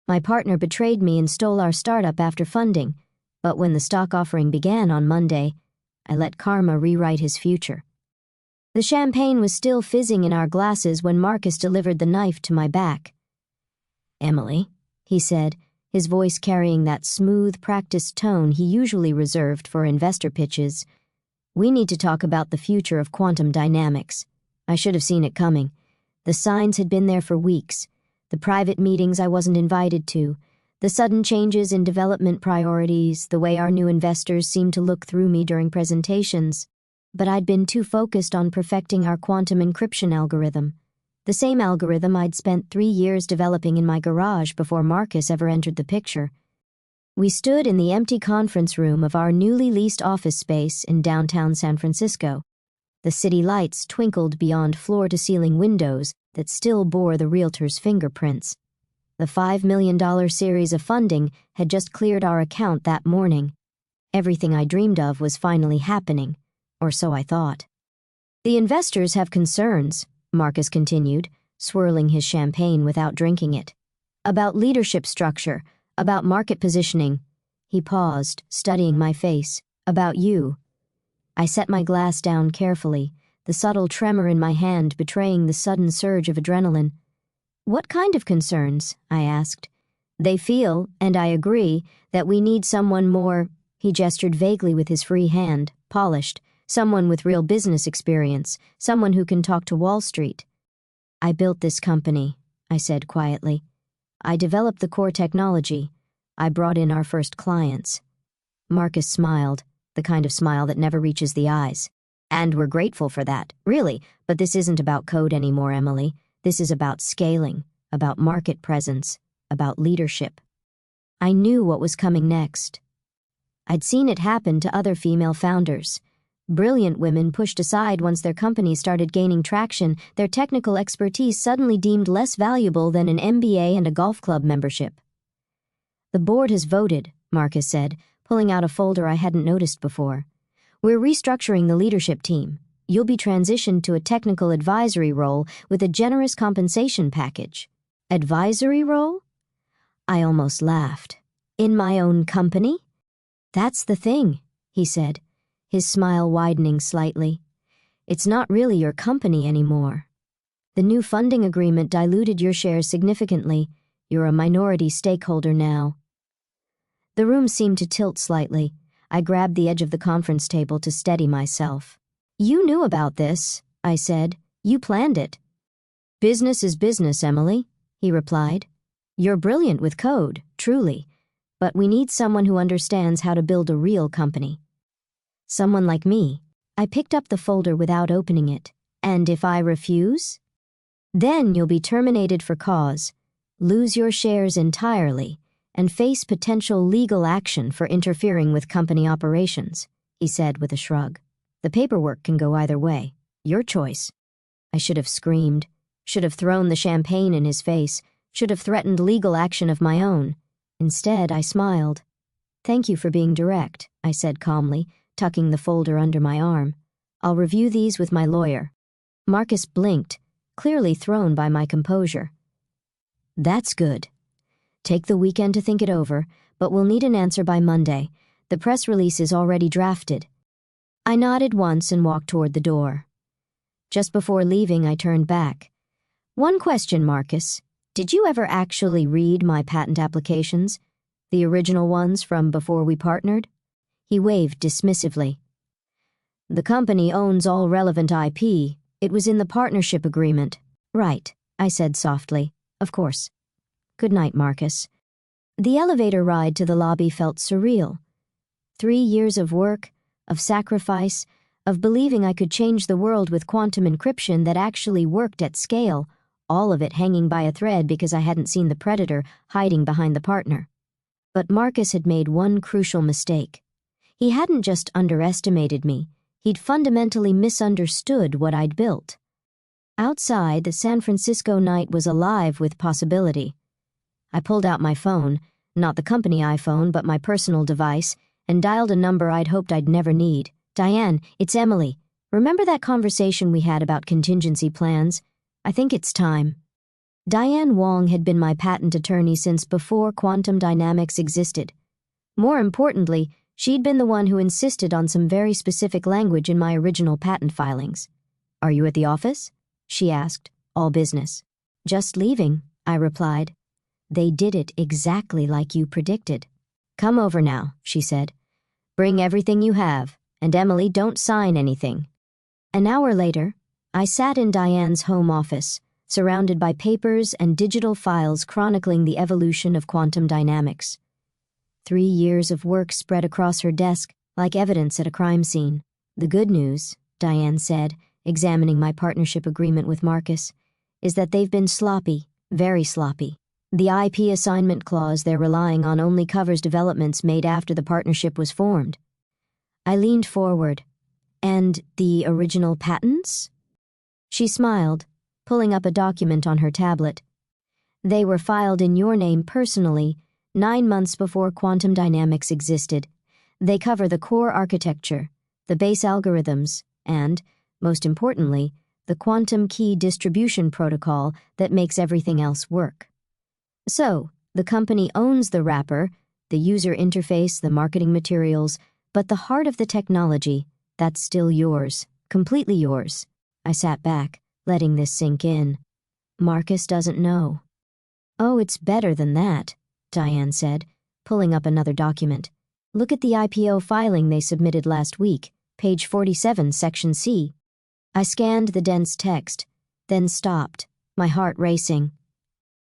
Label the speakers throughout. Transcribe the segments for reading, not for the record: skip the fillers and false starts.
Speaker 1: My partner betrayed me and stole our startup after funding, but when the stock offering began on Monday, I let karma rewrite his future. The champagne was still fizzing in our glasses when Marcus delivered the knife to my back. "Emily," he said, his voice carrying that smooth, practiced tone he usually reserved for investor pitches, "we need to talk about the future of quantum dynamics. I should have seen it coming. The signs had been there for weeks. The private meetings I wasn't invited to, the sudden changes in development priorities, the way our new investors seemed to look through me during presentations. But I'd been too focused on perfecting our quantum encryption algorithm. The same algorithm I'd spent 3 years developing in my garage before Marcus ever entered the picture. We stood in the empty conference room of our newly leased office space in downtown San Francisco. The city lights twinkled beyond floor-to-ceiling windows that still bore the realtor's fingerprints. The $5 million series of funding had just cleared our account that morning. Everything I dreamed of was finally happening, or so I thought. "The investors have concerns," Marcus continued, swirling his champagne without drinking it. "About leadership structure, about market positioning." He paused, studying my face. "About you." I set my glass down carefully, the subtle tremor in my hand betraying the sudden surge of adrenaline. "What kind of concerns?" I asked. "They feel, and I agree, that we need someone more," he gestured vaguely with his free hand, polished, "someone with real business experience, someone who can talk to Wall Street." "I built this company," I said quietly. "I developed the core technology. I brought in our first clients." Marcus smiled, the kind of smile that never reaches the eyes. "And we're grateful for that, really, but this isn't about code anymore, Emily. This is about scaling, about market presence, about leadership." I knew what was coming next. I'd seen it happen to other female founders. Brilliant women pushed aside once their companies started gaining traction, their technical expertise suddenly deemed less valuable than an MBA and a golf club membership. "The board has voted," Marcus said, pulling out a folder I hadn't noticed before. "We're restructuring the leadership team. You'll be transitioned to a technical advisory role with a generous compensation package." "Advisory role?" I almost laughed. "In my own company?" "That's the thing," he said, his smile widening slightly. "It's not really your company anymore. The new funding agreement diluted your shares significantly. You're a minority stakeholder now." The room seemed to tilt slightly. I grabbed the edge of the conference table to steady myself. "You knew about this," I said. "You planned it." "Business is business, Emily," he replied. "You're brilliant with code, truly, but we need someone who understands how to build a real company." "Someone like me." I picked up the folder without opening it. "And if I refuse?" "Then you'll be terminated for cause, lose your shares entirely, and face potential legal action for interfering with company operations," he said with a shrug. "The paperwork can go either way. Your choice." I should have screamed, should have thrown the champagne in his face, should have threatened legal action of my own. Instead, I smiled. "Thank you for being direct," I said calmly, tucking the folder under my arm. "I'll review these with my lawyer." Marcus blinked, clearly thrown by my composure. "That's good. Take the weekend to think it over, but we'll need an answer by Monday. The press release is already drafted." I nodded once and walked toward the door. Just before leaving, I turned back. "One question, Marcus. Did you ever actually read my patent applications? The original ones from before we partnered?" He waved dismissively. "The company owns all relevant IP. It was in the partnership agreement." "Right," I said softly. "Of course. Good night, Marcus." The elevator ride to the lobby felt surreal. 3 years of work, of sacrifice, of believing I could change the world with quantum encryption that actually worked at scale, all of it hanging by a thread because I hadn't seen the predator hiding behind the partner. But Marcus had made one crucial mistake. He hadn't just underestimated me, he'd fundamentally misunderstood what I'd built. Outside, the San Francisco night was alive with possibility. I pulled out my phone, not the company iPhone, but my personal device, and dialed a number I'd hoped I'd never need. "Diane, it's Emily. Remember that conversation we had about contingency plans? I think it's time." Diane Wong had been my patent attorney since before quantum dynamics existed. More importantly, she'd been the one who insisted on some very specific language in my original patent filings. "Are you at the office?" she asked, all business. "Just leaving," I replied. "They did it exactly like you predicted." "Come over now," she said. "Bring everything you have, and Emily, don't sign anything." An hour later, I sat in Diane's home office, surrounded by papers and digital files chronicling the evolution of quantum dynamics. 3 years of work spread across her desk like evidence at a crime scene. "The good news," Diane said, examining my partnership agreement with Marcus, "is that they've been sloppy, very sloppy. The IP assignment clause they're relying on only covers developments made after the partnership was formed." I leaned forward. "And the original patents?" She smiled, pulling up a document on her tablet. "They were filed in your name personally 9 months before quantum dynamics existed. They cover the core architecture, the base algorithms, and, most importantly, the quantum key distribution protocol that makes everything else work. So, the company owns the wrapper, the user interface, the marketing materials, but the heart of the technology, that's still yours, completely yours." I sat back, letting this sink in. "Marcus doesn't know." "Oh, it's better than that," Diane said, pulling up another document. "Look at the IPO filing they submitted last week, page 47, section C." I scanned the dense text, then stopped, my heart racing.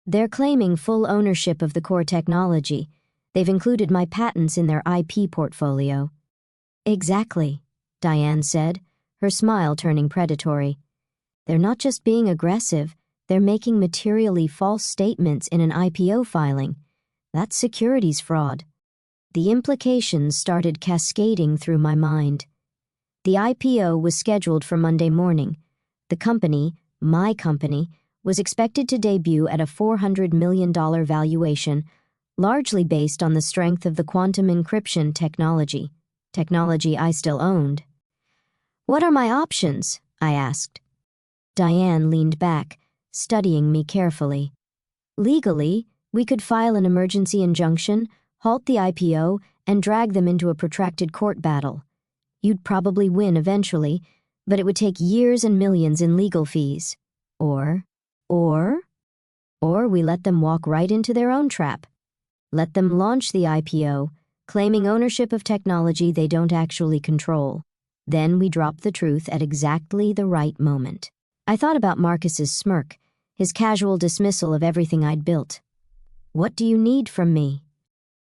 Speaker 1: "They're claiming full ownership of the core technology. They've included my patents in their IP portfolio." "Exactly," Diane said, her smile turning predatory. "They're not just being aggressive, they're making materially false statements in an IPO filing. That's securities fraud." The implications started cascading through my mind. The IPO was scheduled for Monday morning. The company, my company, was expected to debut at a $400 million valuation, largely based on the strength of the quantum encryption technology I still owned. "What are my options?" I asked. Diane leaned back, studying me carefully. "Legally, we could file an emergency injunction, halt the IPO, and drag them into a protracted court battle. You'd probably win eventually, but it would take years and millions in legal fees. Or we let them walk right into their own trap. Let them launch the IPO, claiming ownership of technology they don't actually control. Then we drop the truth at exactly the right moment." I thought about Marcus's smirk, his casual dismissal of everything I'd built. "What do you need from me?"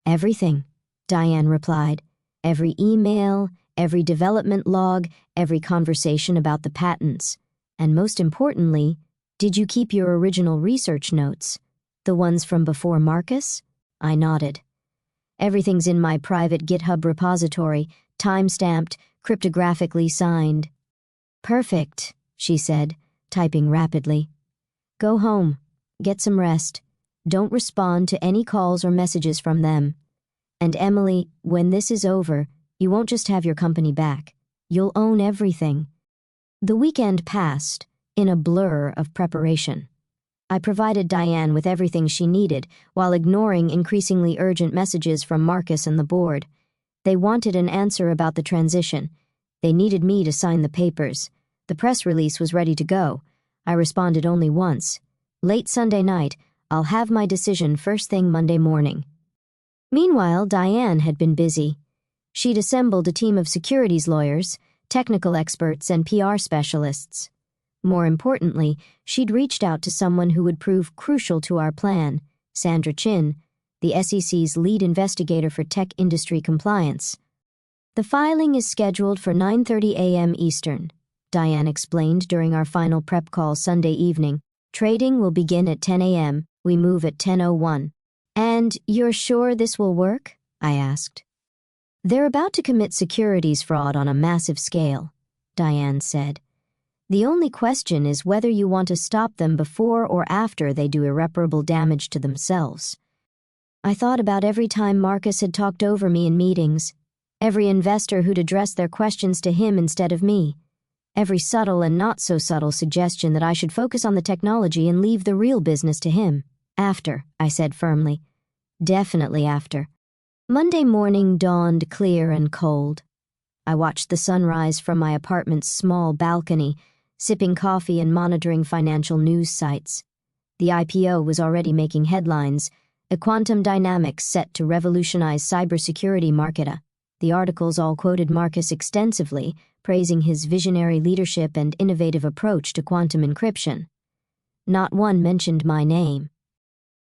Speaker 1: "Everything," Diane replied. "Every email, every development log, every conversation about the patents. And most importantly, did you keep your original research notes? The ones from before Marcus?" I nodded. "Everything's in my private GitHub repository, time-stamped, cryptographically signed." "Perfect," she said, typing rapidly. "Go home. Get some rest. Don't respond to any calls or messages from them. And Emily, when this is over, you won't just have your company back. You'll own everything." The weekend passed in a blur of preparation. I provided Diane with everything she needed while ignoring increasingly urgent messages from Marcus and the board. They wanted an answer about the transition. They needed me to sign the papers. The press release was ready to go. I responded only once. "Late Sunday night, I'll have my decision first thing Monday morning." Meanwhile, Diane had been busy. She'd assembled a team of securities lawyers, technical experts, and PR specialists. More importantly, she'd reached out to someone who would prove crucial to our plan, Sandra Chin, the SEC's lead investigator for tech industry compliance. "The filing is scheduled for 9:30 a.m. Eastern," Diane explained during our final prep call Sunday evening. "Trading will begin at 10 a.m. We move at 10:01. "And you're sure this will work?" I asked. "They're about to commit securities fraud on a massive scale," Diane said. "The only question is whether you want to stop them before or after they do irreparable damage to themselves." I thought about every time Marcus had talked over me in meetings, every investor who'd addressed their questions to him instead of me. Every subtle and not-so-subtle suggestion that I should focus on the technology and leave the real business to him. After, I said firmly. Definitely after. Monday morning dawned clear and cold. I watched the sunrise from my apartment's small balcony, sipping coffee and monitoring financial news sites. The IPO was already making headlines, a quantum dynamics set to revolutionize cybersecurity market. The articles all quoted Marcus extensively, praising his visionary leadership and innovative approach to quantum encryption. Not one mentioned my name.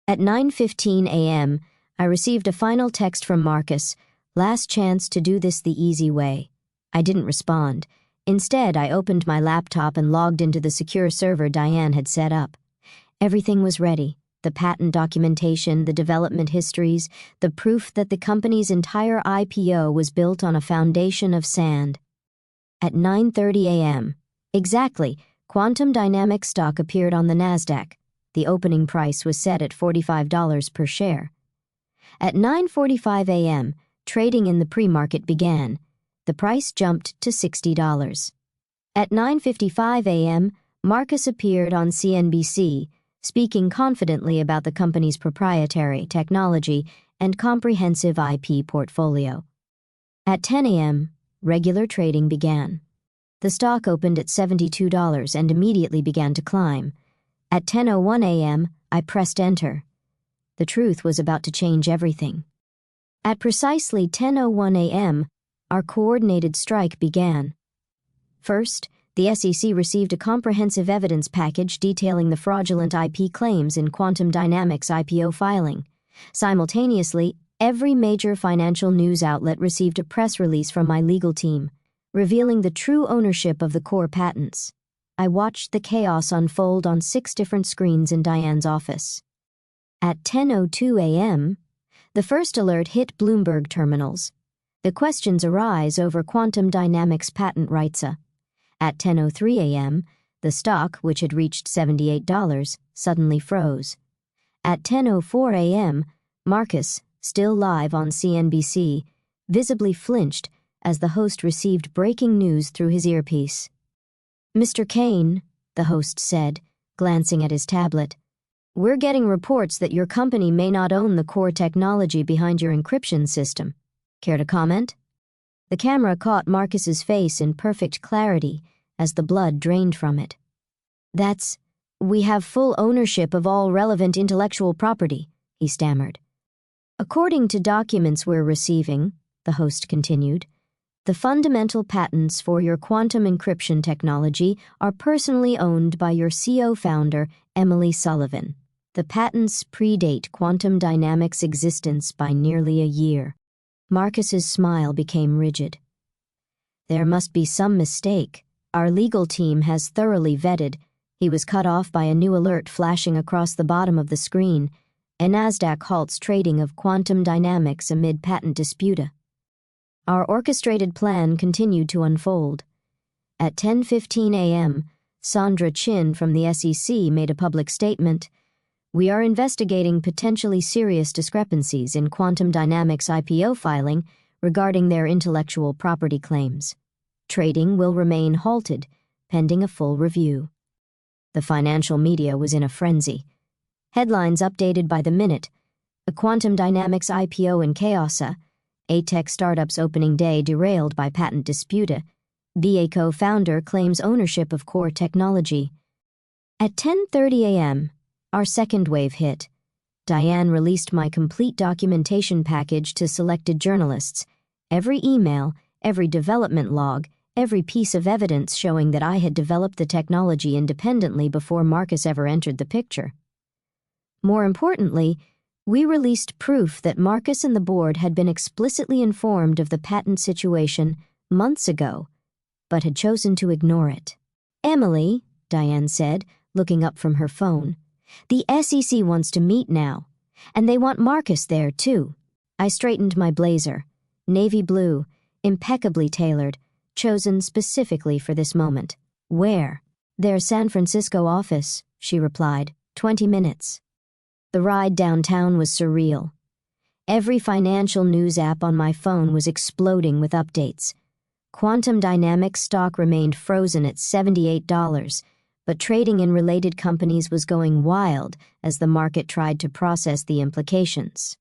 Speaker 1: At 9:15 a.m., I received a final text from Marcus, last chance to do this the easy way. I didn't respond. Instead, I opened my laptop and logged into the secure server Diane had set up. Everything was ready. The patent documentation, the development histories, the proof that the company's entire IPO was built on a foundation of sand. At 9:30 a.m., exactly, Quantum Dynamics stock appeared on the NASDAQ. The opening price was set at $45 per share. At 9:45 a.m., trading in the pre-market began. The price jumped to $60. At 9:55 a.m., Marcus appeared on CNBC, speaking confidently about the company's proprietary technology and comprehensive IP portfolio. At 10 a.m., regular trading began. The stock opened at $72 and immediately began to climb. At 10:01 a.m., I pressed enter. The truth was about to change everything. At precisely 10:01 a.m., our coordinated strike began. First, the SEC received a comprehensive evidence package detailing the fraudulent IP claims in Quantum Dynamics' IPO filing. Simultaneously, every major financial news outlet received a press release from my legal team, revealing the true ownership of the core patents. I watched the chaos unfold on 6 different screens in Diane's office. At 10:02 a.m., the first alert hit Bloomberg terminals. The questions arise over Quantum Dynamics patent rights. At 10:03 a.m., the stock, which had reached $78, suddenly froze. At 10:04 a.m., Marcus, still live on CNBC, visibly flinched as the host received breaking news through his earpiece. "Mr. Kane," the host said, glancing at his tablet, "we're getting reports that your company may not own the core technology behind your encryption system. Care to comment?" The camera caught Marcus's face in perfect clarity as the blood drained from it. We have full ownership of all relevant intellectual property," he stammered. "According to documents we're receiving," the host continued, "the fundamental patents for your quantum encryption technology are personally owned by your co-founder, Emily Sullivan. The patents predate Quantum Dynamics' existence by nearly a year." Marcus's smile became rigid. "There must be some mistake. Our legal team has thoroughly vetted." He was cut off by a new alert flashing across the bottom of the screen. A NASDAQ halts trading of Quantum Dynamics amid patent dispute. Our orchestrated plan continued to unfold. At 10:15 a.m., Sandra Chin from the SEC made a public statement. "We are investigating potentially serious discrepancies in Quantum Dynamics' IPO filing regarding their intellectual property claims. Trading will remain halted, pending a full review." The financial media was in a frenzy. Headlines updated by the minute. A Quantum Dynamics IPO in chaos. A tech startup's opening day derailed by patent dispute. BA co-founder claims ownership of core technology. At 10:30 a.m., our second wave hit. Diane released my complete documentation package to selected journalists. Every email, every development log, every piece of evidence showing that I had developed the technology independently before Marcus ever entered the picture. More importantly, we released proof that Marcus and the board had been explicitly informed of the patent situation months ago, but had chosen to ignore it. "Emily," Diane said, looking up from her phone, "the SEC wants to meet now, and they want Marcus there, too." I straightened my blazer, navy blue, impeccably tailored, chosen specifically for this moment. "Where?" "Their San Francisco office," she replied. 20 minutes. The ride downtown was surreal. Every financial news app on my phone was exploding with updates. Quantum Dynamics stock remained frozen at $78, but trading in related companies was going wild as the market tried to process the implications.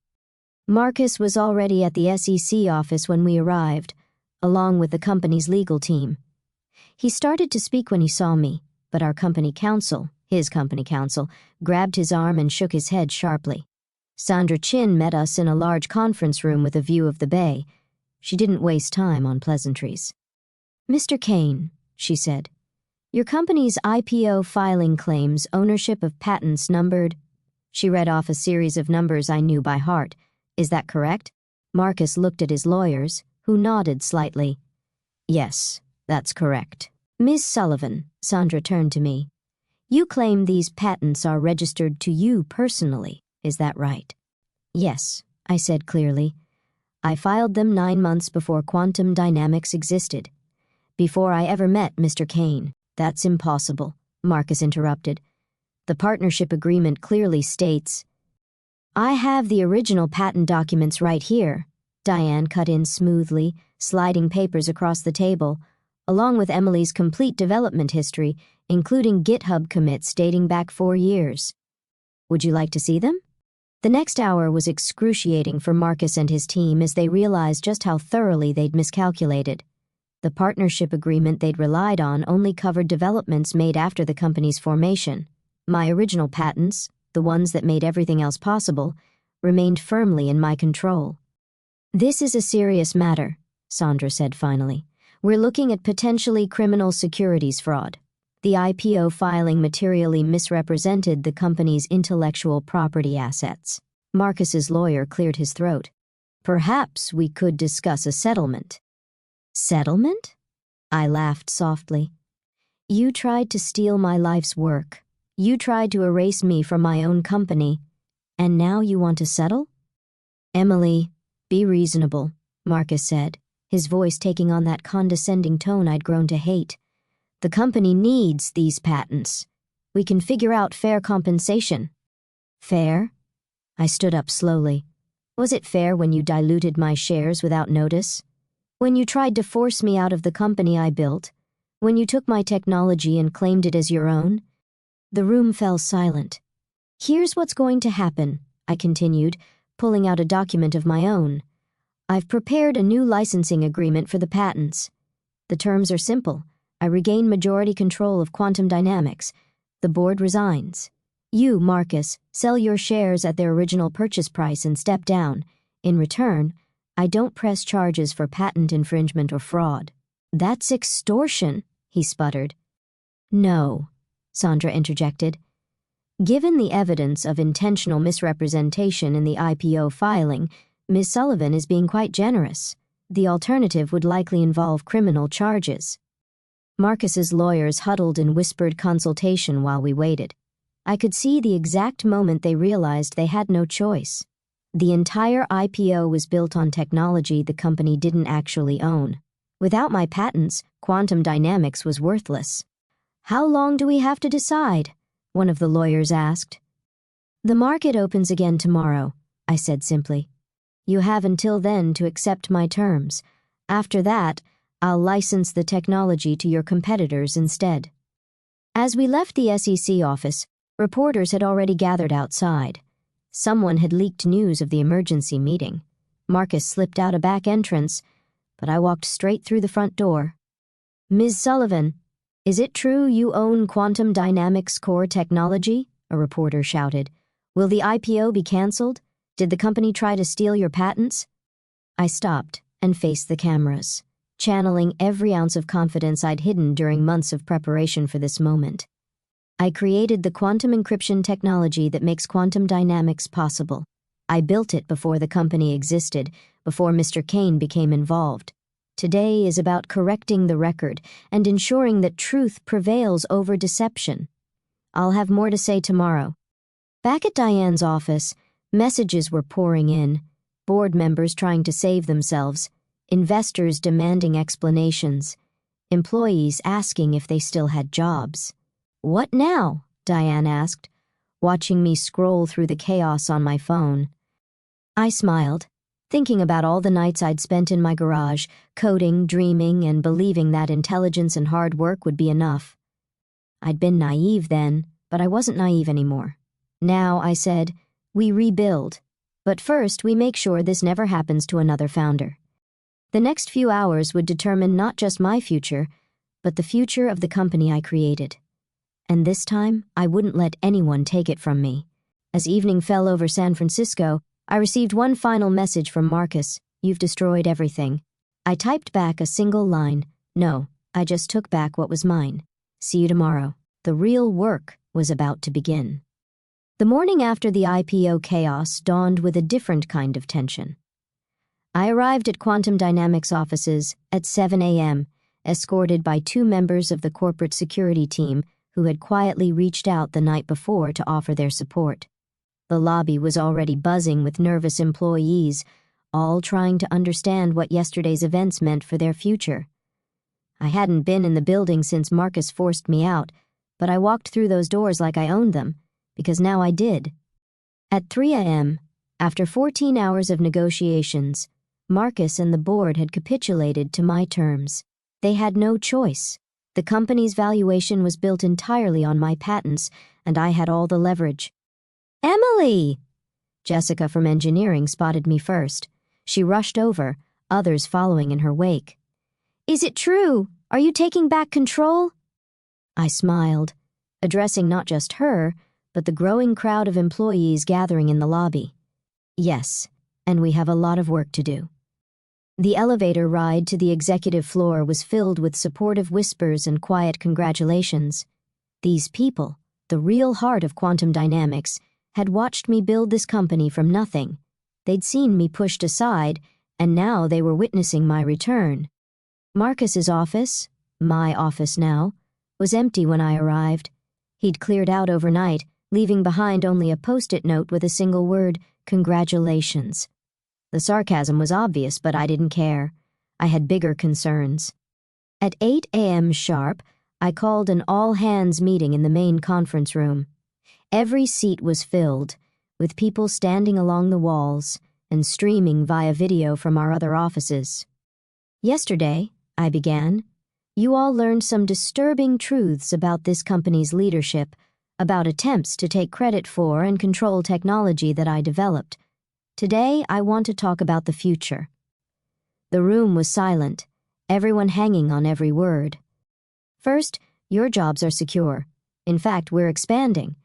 Speaker 1: Marcus was already at the SEC office when we arrived, along with the company's legal team. He started to speak when he saw me, but our company counsel, his company counsel, grabbed his arm and shook his head sharply. Sandra Chin met us in a large conference room with a view of the bay. She didn't waste time on pleasantries. "Mr. Kane," she said, "your company's IPO filing claims ownership of patents numbered—" She read off a series of numbers I knew by heart. "Is that correct?" Marcus looked at his lawyers, who nodded slightly. "Yes, that's correct." "Ms. Sullivan," Sandra turned to me, "you claim these patents are registered to you personally, is that right?" "Yes," I said clearly. "I filed them 9 months before Quantum Dynamics existed. Before I ever met Mr. Kane." "That's impossible," Marcus interrupted. "The partnership agreement clearly states—" "I have the original patent documents right here," Diane cut in smoothly, sliding papers across the table, along with Emily's complete development history, including GitHub commits dating back 4 years. "Would you like to see them?" The next hour was excruciating for Marcus and his team as they realized just how thoroughly they'd miscalculated. The partnership agreement they'd relied on only covered developments made after the company's formation. My original patents, the ones that made everything else possible, remained firmly in my control. "This is a serious matter," Sandra said finally. "We're looking at potentially criminal securities fraud. The IPO filing materially misrepresented the company's intellectual property assets." Marcus's lawyer cleared his throat. "Perhaps we could discuss a settlement." "Settlement?" I laughed softly. "You tried to steal my life's work. You tried to erase me from my own company. And now you want to settle?" "Emily, be reasonable," Marcus said, his voice taking on that condescending tone I'd grown to hate. "The company needs these patents. We can figure out fair compensation." "Fair?" I stood up slowly. "Was it fair when you diluted my shares without notice? When you tried to force me out of the company I built? When you took my technology and claimed it as your own?" The room fell silent. "Here's what's going to happen," I continued, pulling out a document of my own. "I've prepared a new licensing agreement for the patents. The terms are simple. I regain majority control of Quantum Dynamics. The board resigns. You, Marcus, sell your shares at their original purchase price and step down. In return, I don't press charges for patent infringement or fraud." "That's extortion," he sputtered. "No," Sandra interjected. "Given the evidence of intentional misrepresentation in the IPO filing, Ms. Sullivan is being quite generous. The alternative would likely involve criminal charges." Marcus's lawyers huddled in whispered consultation while we waited. I could see the exact moment they realized they had no choice. The entire IPO was built on technology the company didn't actually own. Without my patents, Quantum Dynamics was worthless. "How long do we have to decide?" one of the lawyers asked. "The market opens again tomorrow," I said simply. "You have until then to accept my terms. After that, I'll license the technology to your competitors instead." As we left the SEC office, reporters had already gathered outside. Someone had leaked news of the emergency meeting. Marcus slipped out a back entrance, but I walked straight through the front door. "Ms. Sullivan, is it true you own Quantum Dynamics core technology?" a reporter shouted. "Will the IPO be canceled? Did the company try to steal your patents?" I stopped and faced the cameras, channeling every ounce of confidence I'd hidden during months of preparation for this moment. "I created the quantum encryption technology that makes Quantum Dynamics possible. I built it before the company existed, before Mr. Kane became involved. Today is about correcting the record and ensuring that truth prevails over deception. I'll have more to say tomorrow." Back at Diane's office, messages were pouring in, board members trying to save themselves, investors demanding explanations, employees asking if they still had jobs. "What now?" Diane asked, watching me scroll through the chaos on my phone. I smiled. thinking about all the nights I'd spent in my garage, coding, dreaming, and believing that intelligence and hard work would be enough. I'd been naive then, but I wasn't naive anymore. Now, I said, we rebuild. But first, we make sure this never happens to another founder. The next few hours would determine not just my future, but the future of the company I created. And this time, I wouldn't let anyone take it from me. As evening fell over San Francisco, I received one final message from Marcus: "You've destroyed everything." I typed back a single line: "No, I just took back what was mine. See you tomorrow." The real work was about to begin. The morning after the IPO chaos dawned with a different kind of tension. I arrived at Quantum Dynamics offices at 7 a.m., escorted by 2 members of the corporate security team who had quietly reached out the night before to offer their support. The lobby was already buzzing with nervous employees, all trying to understand what yesterday's events meant for their future. I hadn't been in the building since Marcus forced me out, but I walked through those doors like I owned them, because now I did. At 3 a.m., after 14 hours of negotiations, Marcus and the board had capitulated to my terms. They had no choice. The company's valuation was built entirely on my patents, and I had all the leverage. "Emily!" Jessica from engineering spotted me first. She rushed over, others following in her wake. "Is it true? Are you taking back control?" I smiled, addressing not just her, but the growing crowd of employees gathering in the lobby. "Yes, and we have a lot of work to do." The elevator ride to the executive floor was filled with supportive whispers and quiet congratulations. These people, the real heart of Quantum Dynamics, had watched me build this company from nothing. They'd seen me pushed aside, and now they were witnessing my return. Marcus's office, my office now, was empty when I arrived. He'd cleared out overnight, leaving behind only a post-it note with a single word: "Congratulations." The sarcasm was obvious, but I didn't care. I had bigger concerns. At 8 a.m. sharp, I called an all-hands meeting in the main conference room. Every seat was filled, with people standing along the walls and streaming via video from our other offices. "Yesterday," I began, "you all learned some disturbing truths about this company's leadership, about attempts to take credit for and control technology that I developed. Today, I want to talk about the future." The room was silent, everyone hanging on every word. "First, your jobs are secure. In fact, we're expanding.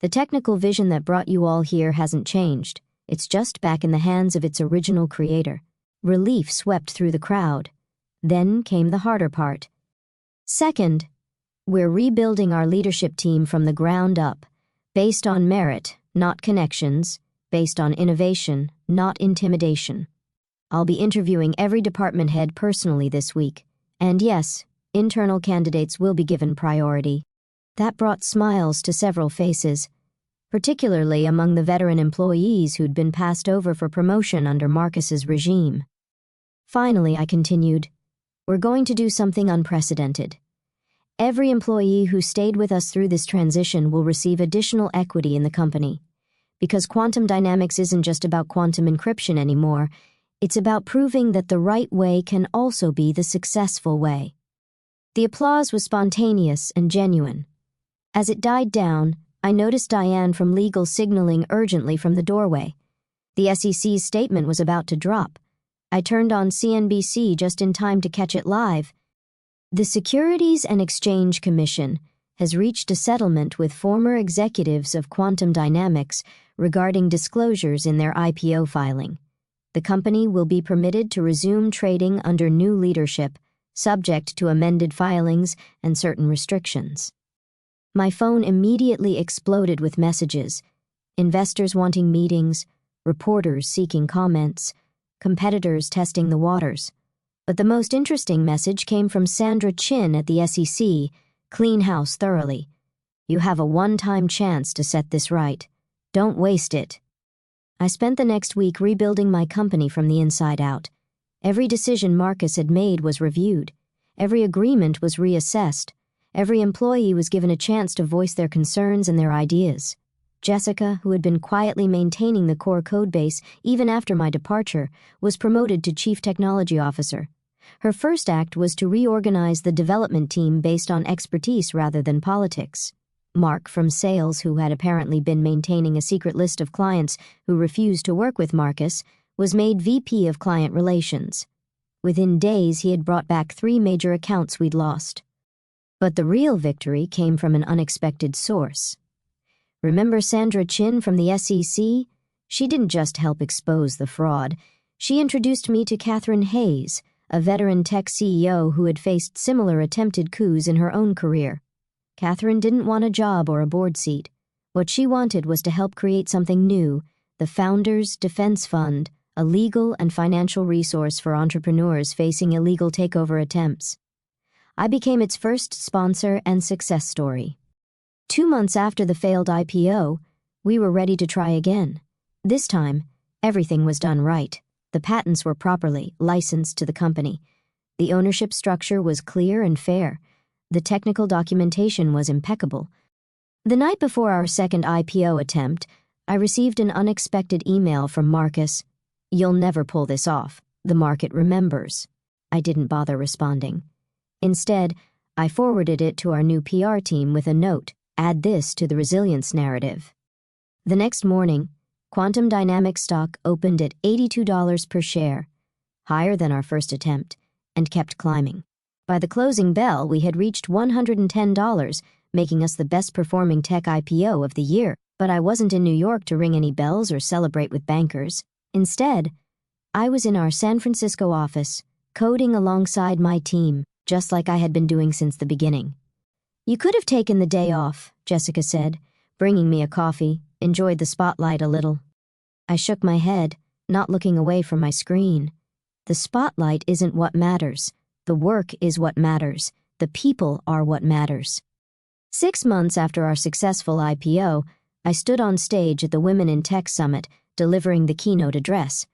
Speaker 1: The technical vision that brought you all here hasn't changed. It's just back in the hands of its original creator." Relief swept through the crowd. Then came the harder part. "Second, we're rebuilding our leadership team from the ground up, based on merit, not connections, based on innovation, not intimidation. I'll be interviewing every department head personally this week. And yes, internal candidates will be given priority." That brought smiles to several faces, particularly among the veteran employees who'd been passed over for promotion under Marcus's regime. Finally, I continued, "We're going to do something unprecedented. Every employee who stayed with us through this transition will receive additional equity in the company. Because Quantum Dynamics isn't just about quantum encryption anymore, it's about proving that the right way can also be the successful way." The applause was spontaneous and genuine. As it died down, I noticed Diane from legal signaling urgently from the doorway. The SEC's statement was about to drop. I turned on CNBC just in time to catch it live. The Securities and Exchange Commission has reached a settlement with former executives of Quantum Dynamics regarding disclosures in their IPO filing. The company will be permitted to resume trading under new leadership, subject to amended filings and certain restrictions. My phone immediately exploded with messages: investors wanting meetings, reporters seeking comments, competitors testing the waters. But the most interesting message came from Sandra Chin at the SEC: "Clean house thoroughly. You have a one-time chance to set this right. Don't waste it." I spent the next week rebuilding my company from the inside out. Every decision Marcus had made was reviewed. Every agreement was reassessed. Every employee was given a chance to voice their concerns and their ideas. Jessica, who had been quietly maintaining the core codebase even after my departure, was promoted to Chief Technology Officer. Her first act was to reorganize the development team based on expertise rather than politics. Mark from sales, who had apparently been maintaining a secret list of clients who refused to work with Marcus, was made VP of Client Relations. Within days, he had brought back 3 major accounts we'd lost. But the real victory came from an unexpected source. Remember Sandra Chin from the SEC? She didn't just help expose the fraud. She introduced me to Catherine Hayes, a veteran tech CEO who had faced similar attempted coups in her own career. Catherine didn't want a job or a board seat. What she wanted was to help create something new, the Founders Defense Fund, a legal and financial resource for entrepreneurs facing illegal takeover attempts. I became its first sponsor and success story. 2 months after the failed IPO, we were ready to try again. This time, everything was done right. The patents were properly licensed to the company. The ownership structure was clear and fair. The technical documentation was impeccable. The night before our second IPO attempt, I received an unexpected email from Marcus. "You'll never pull this off. The market remembers." I didn't bother responding. Instead, I forwarded it to our new PR team with a note, "Add this to the resilience narrative." The next morning, Quantum Dynamics stock opened at $82 per share, higher than our first attempt, and kept climbing. By the closing bell, we had reached $110, making us the best-performing tech IPO of the year. But I wasn't in New York to ring any bells or celebrate with bankers. Instead, I was in our San Francisco office, coding alongside my team, just like I had been doing since the beginning. "You could have taken the day off," Jessica said, bringing me a coffee, enjoyed the spotlight a little. I shook my head, not looking away from my screen. The spotlight isn't what matters. The work is what matters. The people are what matters. 6 months after our successful IPO, I stood on stage at the Women in Tech Summit, delivering the keynote address.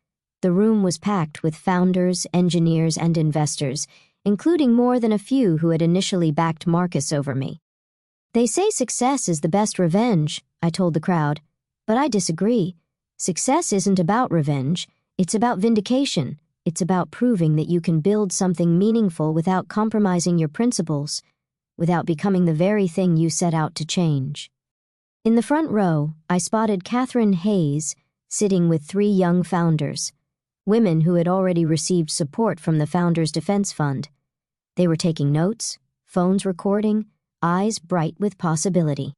Speaker 1: The room was packed with founders, engineers, and investors, including more than a few who had initially backed Marcus over me. "They say success is the best revenge," I told the crowd, but I disagree. Success isn't about revenge. It's about vindication. It's about proving that you can build something meaningful without compromising your principles, without becoming the very thing you set out to change. In the front row, I spotted Catherine Hayes sitting with 3 young founders, women who had already received support from the Founders Defense Fund. They were taking notes, phones recording, eyes bright with possibility.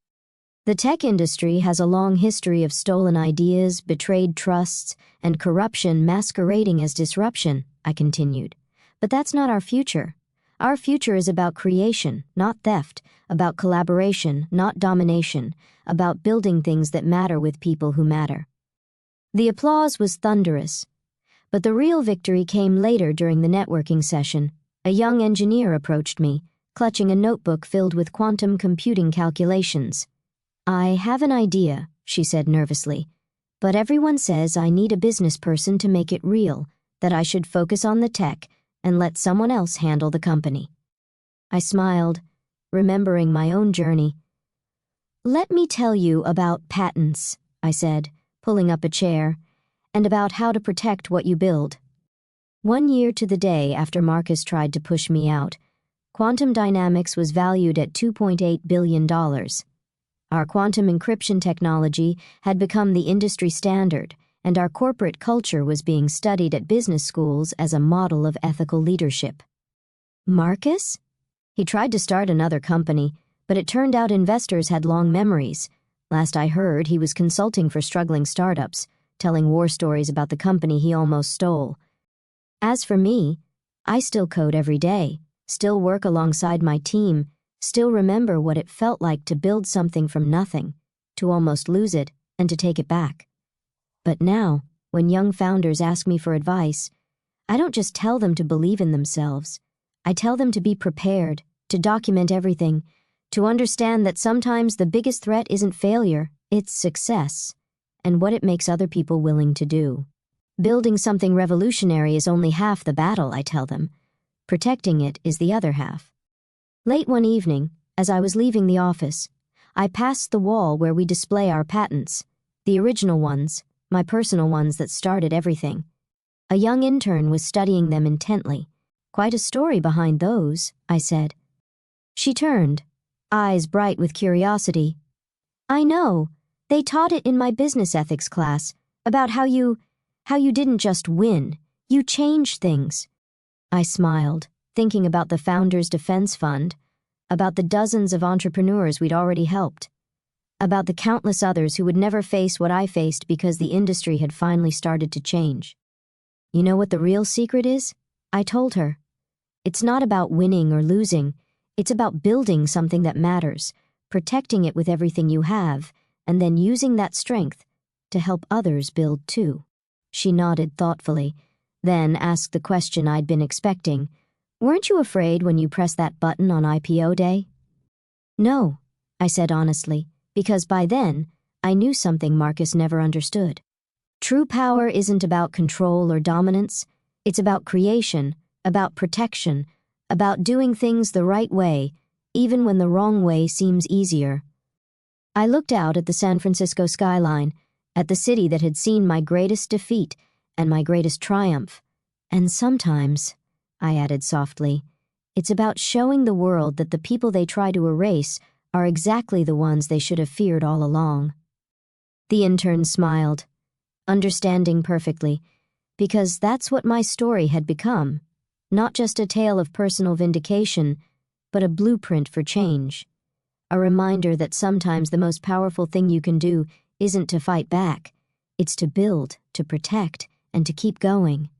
Speaker 1: The tech industry has a long history of stolen ideas, betrayed trusts, and corruption masquerading as disruption, I continued. But that's not our future. Our future is about creation, not theft, about collaboration, not domination, about building things that matter with people who matter. The applause was thunderous, but the real victory came later during the networking session. A young engineer approached me, clutching a notebook filled with quantum computing calculations. "I have an idea," she said nervously, "but everyone says I need a business person to make it real, that I should focus on the tech and let someone else handle the company." I smiled, remembering my own journey. "Let me tell you about patents," I said, pulling up a chair, "and about how to protect what you build." 1 year to the day after Marcus tried to push me out, Quantum Dynamics was valued at $2.8 billion. Our quantum encryption technology had become the industry standard, and our corporate culture was being studied at business schools as a model of ethical leadership. Marcus? He tried to start another company, but it turned out investors had long memories. Last I heard, he was consulting for struggling startups, telling war stories about the company he almost stole. As for me, I still code every day, still work alongside my team, still remember what it felt like to build something from nothing, to almost lose it, and to take it back. But now, when young founders ask me for advice, I don't just tell them to believe in themselves. I tell them to be prepared, to document everything, to understand that sometimes the biggest threat isn't failure, it's success, and what it makes other people willing to do. Building something revolutionary is only half the battle, I tell them. Protecting it is the other half. Late one evening, as I was leaving the office, I passed the wall where we display our patents, the original ones, my personal ones that started everything. A young intern was studying them intently. "Quite a story behind those," I said. She turned, eyes bright with curiosity. "I know. They taught it in my business ethics class, about how you didn't just win, you changed things." I smiled, thinking about the Founders Defense Fund, about the dozens of entrepreneurs we'd already helped, about the countless others who would never face what I faced because the industry had finally started to change. "You know what the real secret is?" I told her. "It's not about winning or losing. It's about building something that matters, protecting it with everything you have, and then using that strength to help others build too." She nodded thoughtfully, then asked the question I'd been expecting. "Weren't you afraid when you pressed that button on IPO day?" "No," I said honestly, because by then I knew something Marcus never understood. True power isn't about control or dominance. It's about creation, about protection, about doing things the right way, even when the wrong way seems easier. I looked out at the San Francisco skyline, at the city that had seen my greatest defeat and my greatest triumph. And sometimes, I added softly, it's about showing the world that the people they try to erase are exactly the ones they should have feared all along. The intern smiled, understanding perfectly, because that's what my story had become, not just a tale of personal vindication, but a blueprint for change. A reminder that sometimes the most powerful thing you can do isn't to fight back. It's to build, to protect, and to keep going.